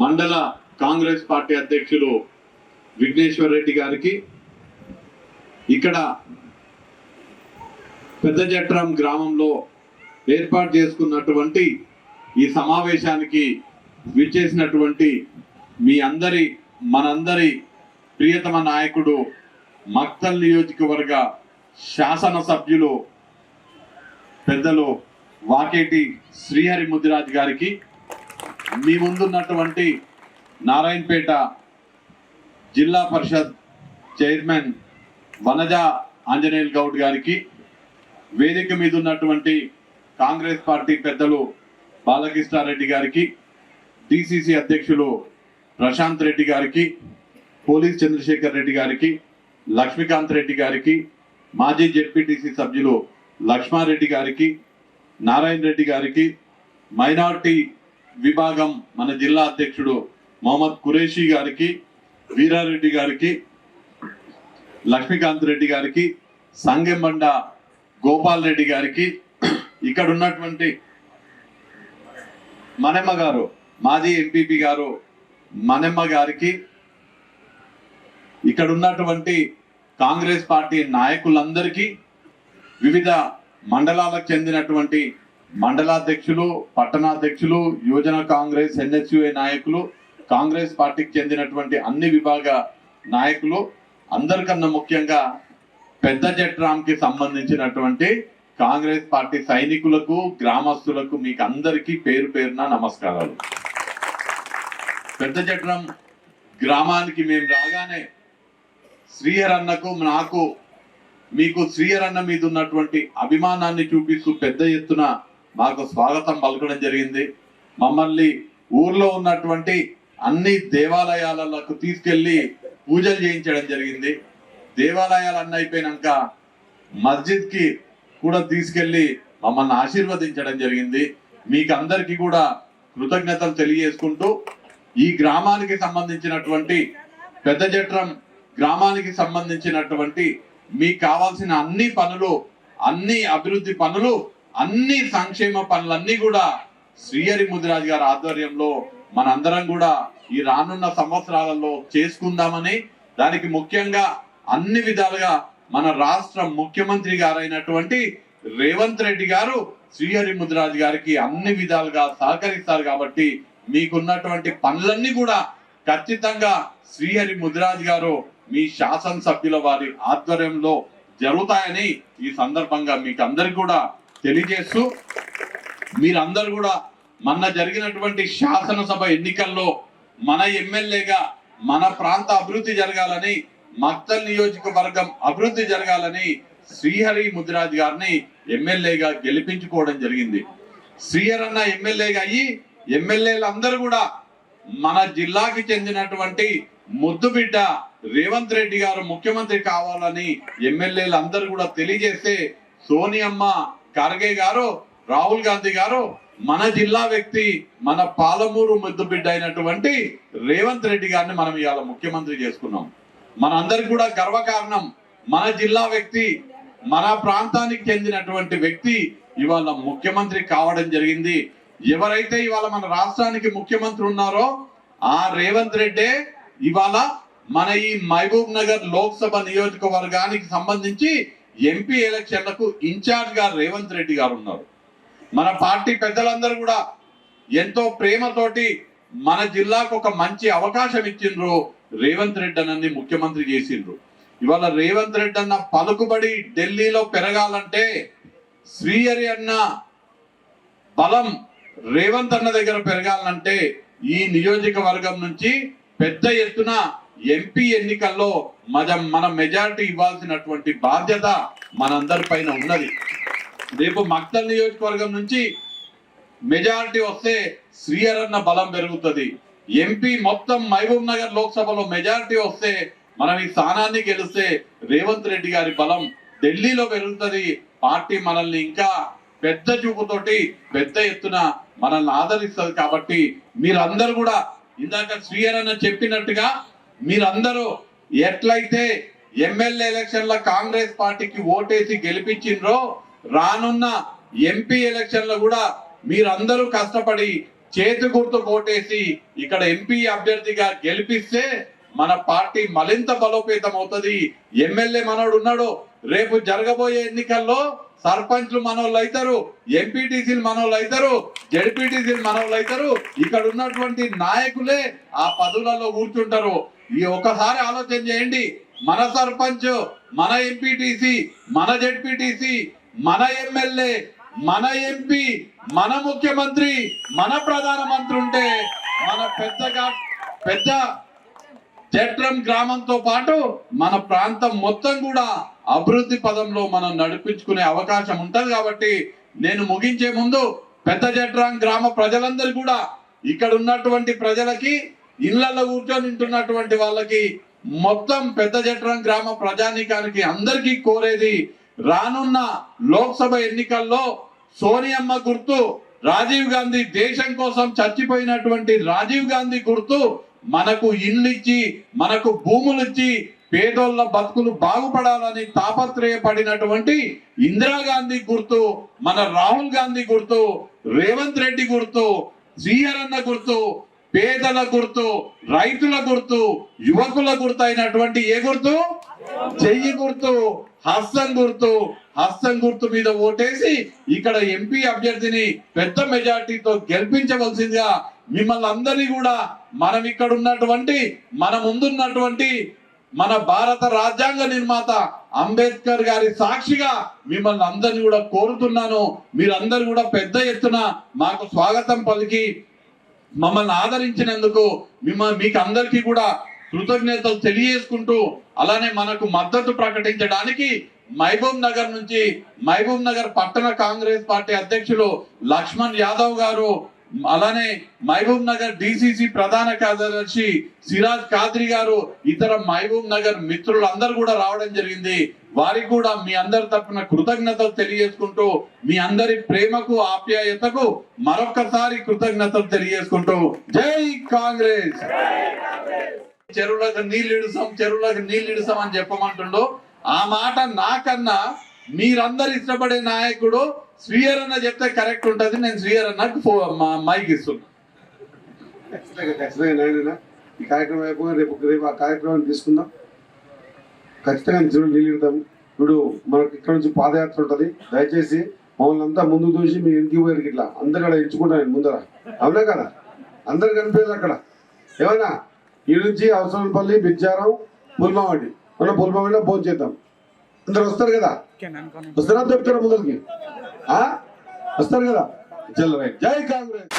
మండల కాంగ్రెస్ పార్టీ అధ్యక్షులు విఘ్నేశ్వర్ రెడ్డి గారికి, ఇక్కడ పెద్ద జట్రాం గ్రామంలో ఏర్పాటు చేసుకున్నటువంటి ఈ సమావేశానికి విచ్చేసినటువంటి మీ అందరి మనందరి ప్రియతమ నాయకుడు మక్తల్ నియోజకవర్గ శాసనసభ్యులు పెద్దలు వాకేటి శ్రీహరి ముదిరాజ్ గారికి, మీ ముందున్నటువంటి నారాయణపేట జిల్లా పరిషత్ చైర్మన్ వనజ ఆంజనేయుల్ గౌడ్ గారికి, వేదిక మీద ఉన్నటువంటి కాంగ్రెస్ పార్టీ పెద్దలు బాలకృష్ణారెడ్డి గారికి, డిసిసి అధ్యక్షులు ప్రశాంత్ రెడ్డి గారికి, పోలీస్ చంద్రశేఖర్ రెడ్డి గారికి, లక్ష్మీకాంత్ రెడ్డి గారికి, మాజీ జెడ్పీటీసీ సభ్యులు లక్ష్మారెడ్డి గారికి, నారాయణ రెడ్డి గారికి, మైనార్టీ విభాగం మన జిల్లా అధ్యక్షుడు మొహమ్మద్ కురేషి గారికి, వీరారెడ్డి గారికి, లక్ష్మీకాంత్ రెడ్డి గారికి, సంగెంబండ గోపాల్ రెడ్డి గారికి, ఇక్కడ ఉన్నటువంటి మనెమ్మ గారు మాజీ ఎంపీపీ గారు మనెమ్మ గారికి, ఇక్కడ ఉన్నటువంటి కాంగ్రెస్ పార్టీ నాయకులందరికీ, వివిధ మండలాలకు చెందినటువంటి మండలాధ్యక్షులు, పట్టణాధ్యక్షులు, యువజన కాంగ్రెస్, ఎన్ఎస్యుఏ నాయకులు, కాంగ్రెస్ పార్టీకి చెందినటువంటి అన్ని విభాగ నాయకులు, అందరికన్నా ముఖ్యంగా పెద్ద జట్రాంకి సంబంధించినటువంటి కాంగ్రెస్ పార్టీ సైనికులకు, గ్రామస్తులకు మీకు అందరికీ పేరు పేరున నమస్కారాలు. పెద్ద జట్రాం గ్రామానికి మేము రాగానే శ్రీహర్ అన్నకు, నాకు, మీకు శ్రీహర్ అన్న మీద ఉన్నటువంటి అభిమానాన్ని చూపిస్తూ పెద్ద ఎత్తున మాకు స్వాగతం పలకడం జరిగింది. మమ్మల్ని ఊర్లో ఉన్నటువంటి అన్ని దేవాలయాలకు తీసుకెళ్లి పూజలు చేయించడం జరిగింది. దేవాలయాలు అన్నీ అయిపోయినాక మస్జిద్ కి కూడా తీసుకెళ్లి మమ్మల్ని ఆశీర్వదించడం జరిగింది. మీకు అందరికీ కూడా కృతజ్ఞతలు తెలియజేసుకుంటూ, ఈ గ్రామానికి సంబంధించినటువంటి పెద్ద జట్రం గ్రామానికి సంబంధించినటువంటి మీకు కావాల్సిన అన్ని పనులు, అన్ని అభివృద్ధి పనులు, అన్ని సంక్షేమ పనులన్నీ కూడా శ్రీహరి ముదిరాజ్ గారి ఆధ్వర్యంలో మనందరం కూడా ఈ రానున్న సంవత్సరాలలో చేసుకుందామని, దానికి ముఖ్యంగా అన్ని విధాలుగా మన రాష్ట్ర ముఖ్యమంత్రి గారైనటువంటి రేవంత్ రెడ్డి గారు శ్రీహరి ముదిరాజ్ గారికి అన్ని విధాలుగా సహకరిస్తారు. కాబట్టి మీకున్నటువంటి పనులన్నీ కూడా ఖచ్చితంగా శ్రీహరి ముదిరాజ్ గారు మీ శాసనసభ్యుల వారి ఆధ్వర్యంలో జరుగుతాయని ఈ సందర్భంగా మీకు అందరికి కూడా తెలియజేస్తూ, మీరందరూ కూడా మొన్న జరిగినటువంటి శాసనసభ ఎన్నికల్లో మన ఎమ్మెల్యేగా మన ప్రాంత అభివృద్ధి జరగాలని, మక్తల్ నియోజకవర్గం అభివృద్ధి జరగాలని శ్రీహరి ముదిరాజ్ గారిని ఎమ్మెల్యేగా గెలిపించుకోవడం జరిగింది. శ్రీహరి అన్న ఎమ్మెల్యేగా అయ్యి ఎమ్మెల్యేలందరూ కూడా మన జిల్లాకి చెందినటువంటి ముద్దు బిడ్డ రేవంత్ రెడ్డి గారు ముఖ్యమంత్రి కావాలని ఎమ్మెల్యేలందరూ కూడా తెలియజేస్తే, సోనియమ్మ, ఖర్గే గారు, రాహుల్ గాంధీ గారు, మన జిల్లా వ్యక్తి, మన పాలమూరు ముద్దు బిడ్డ అయినటువంటి రేవంత్ రెడ్డి గారిని మనం ఇవాళ ముఖ్యమంత్రి చేసుకున్నాం. మనందరికి కూడా గర్వకారణం, మన జిల్లా వ్యక్తి, మన ప్రాంతానికి చెందినటువంటి వ్యక్తి ఇవాళ ముఖ్యమంత్రి కావడం జరిగింది. ఎవరైతే ఇవాళ మన రాష్ట్రానికి ముఖ్యమంత్రి ఉన్నారో ఆ రేవంత్ రెడ్డి ఇవాళ మన ఈ మహబూబ్ నగర్ లోక్సభ నియోజకవర్గానికి సంబంధించి ఎంపీ ఎలక్షన్లకు ఇన్ఛార్జ్ గా రేవంత్ రెడ్డి గారు ఉన్నారు. మన పార్టీ పెద్దలందరూ కూడా ఎంతో ప్రేమతోటి మన జిల్లాకు ఒక మంచి అవకాశం ఇచ్చిండ్రు. రేవంత్ రెడ్డి అన్నని ముఖ్యమంత్రి చేసిండ్రు. ఇవాళ రేవంత్ రెడ్డి అన్న పలుకుబడి ఢిల్లీలో పెరగాలంటే, శ్రీహరి అన్న బలం రేవంత్ అన్న దగ్గర పెరగాలంటే ఈ నియోజకవర్గం నుంచి పెద్ద ఎత్తున ఎంపీ ఎన్నికల్లో మన మెజారిటీ ఇవ్వాల్సినటువంటి బాధ్యత మనందరి పైన ఉన్నది. రేపు మక్తల్ నియోజకవర్గం నుంచి మెజారిటీ వస్తే శ్రీహరి అన్న బలం పెరుగుతుంది. ఎంపీ మొత్తం మహబూబ్ నగర్ లోక్సభలో మెజారిటీ వస్తే, మనం ఈ స్థానాన్ని గెలిస్తే రేవంత్ రెడ్డి గారి బలం ఢిల్లీలో పెరుగుతుంది. పార్టీ మనల్ని ఇంకా పెద్ద చూపుతోటి పెద్ద ఎత్తున మనల్ని ఆదరిస్తుంది. కాబట్టి మీరందరూ కూడా ఇందాక శ్రీహరి అన్న చెప్పినట్టుగా మీరందరూ ఎట్లయితే ఎమ్మెల్యే ఎలక్షన్ల కాంగ్రెస్ పార్టీకి ఓటేసి గెలిపించిండ్రో, రానున్న ఎంపీ ఎలక్షన్లో కూడా మీరందరూ కష్టపడి చేతి గుర్తు కోటేసి ఇక్కడ ఎంపీ అభ్యర్థిగా గెలిపిస్తే మన పార్టీ మరింత బలోపేతం అవుతుంది. ఎమ్మెల్యే మనోడు ఉన్నాడు, రేపు జరగబోయే ఎన్నికల్లో సర్పంచ్లు మనోళ్ళు అవుతారు, ఎంపీటీసీలు మనోళ్ళు అవుతారు, జడ్పీటీసీలు మనోళ్ళు అవుతారు. ఇక్కడ ఉన్నటువంటి నాయకులే ఆ పదవులలో కూర్చుంటారు. ఈ ఒకసారి ఆలోచన చేయండి, మన సర్పంచ్, మన ఎంపీటీసీ, మన జడ్పీటీసీ, మన ఎమ్మెల్యే, మన ఎంపీ, మన ముఖ్యమంత్రి, మన ప్రధానమంత్రి ఉంటే మన పెద్ద చట్రం గ్రామంతో పాటు మన ప్రాంతం మొత్తం కూడా అభివృద్ధి పదంలో మనం నడిపించుకునే అవకాశం ఉంటది. కాబట్టి నేను ముగించే ముందు పెద్ద చట్రం గ్రామ ప్రజలందరూ కూడా, ఇక్కడ ఉన్నటువంటి ప్రజలకి, ఇళ్లలో కూర్చొని ఉంటున్నటువంటి వాళ్ళకి, మొత్తం పెద్ద చట్రం గ్రామ ప్రజానీకానికి అందరికీ కోరేది, రానున్న లోక్సభ ఎన్నికల్లో సోనియమ్మ గుర్తు, రాజీవ్ గాంధీ, దేశం కోసం చచ్చిపోయినటువంటి రాజీవ్ గాంధీ గుర్తు, మనకు ఇల్లు ఇచ్చి, మనకు భూములు ఇచ్చి, పేదోళ్ళ బతుకులు బాగుపడాలని తాపత్రయపడినటువంటి ఇందిరాగాంధీ గుర్తు, మన రాహుల్ గాంధీ గుర్తు, రేవంత్ రెడ్డి గుర్తు, శ్రీహరన్న గుర్తు, పేదల గుర్తు, రైతుల గుర్తు, యువకుల గుర్తు అయినటువంటి ఏ గుర్తు? చెయ్యి గుర్తు, హస్తం గుర్తు. హస్తం గుర్తు మీద ఓటేసి ఇక్కడ ఎంపీ అభ్యర్థిని పెద్ద మెజార్టీతో గెలిపించవలసిందిగా మిమ్మల్ని అందరినీ కూడా, మనం ఇక్కడ ఉన్నటువంటి, మన ముందున్నటువంటి మన భారత రాజ్యాంగ నిర్మాత అంబేద్కర్ గారి సాక్షిగా మిమ్మల్ని అందరినీ కూడా కోరుతున్నాను. మీరందరూ కూడా పెద్ద ఎత్తున మాకు స్వాగతం పలికి మమ్మల్ని ఆదరించినందుకు మీకు అందరికీ కూడా కృతజ్ఞతలు తెలియజేసుకుంటూ, అలానే మనకు మద్దతు ప్రకటించడానికి మహబూబ్ నగర్ నుంచి, మహబూబ్ నగర్ పట్టణ కాంగ్రెస్ పార్టీ అధ్యక్షులు లక్ష్మణ్ యాదవ్ గారు, అలానే మహబూబ్ నగర్ డిసిసి ప్రధాన కార్యదర్శి సిరాజ్ కాద్రి గారు, ఇతర మహబూబ్ నగర్ మిత్రులు అందరూ కూడా రావడం జరిగింది. వారికి కూడా మీ అందరి తరపున కృతజ్ఞతలు తెలియజేసుకుంటూ, మీ అందరి ప్రేమకు, ఆప్యాయతకు మరొకసారి కృతజ్ఞతలు తెలియజేసుకుంటూ, జై కాంగ్రెస్. చెరువులకు నీళ్ళు ఇడుసాం అని చెప్పమంటుండో, ఆ మాట నాకన్నా మీరందరు ఇష్టపడే నాయకుడు శ్రీహరన్న చెప్తే కరెక్ట్ ఉంటది. నేను శ్రీహరన్నకు మైక్ ఇస్తున్నా. ఈ కార్యక్రమం అయిపోయి రేపు ఆ కార్యక్రమాన్ని తీసుకుందాం. ఖచ్చితంగా నీళ్ళు ఇడతాం. ఇప్పుడు మనకి ఇక్కడ నుంచి పాదయాత్ర ఉంటది. దయచేసి మమ్మల్ని అంతా ముందు చూసి మీ ఇంటికి పోయారు ఇట్లా అందరు అక్కడ ఎంచుకుంటాను ముందర, అవునా కదా? అందరు కనిపించారు అక్కడ. ఏమైనా ఈ నుంచి అవసరంపల్లి, బిజ్జారం, పుల్మావటి, మనం పుల్మావటిలో భోజనం చేద్దాం. అందరు వస్తారు కదా? వస్తారా? చెప్తారా ముందరికి? వస్తారు కదా? జై కాంగ్రెస్.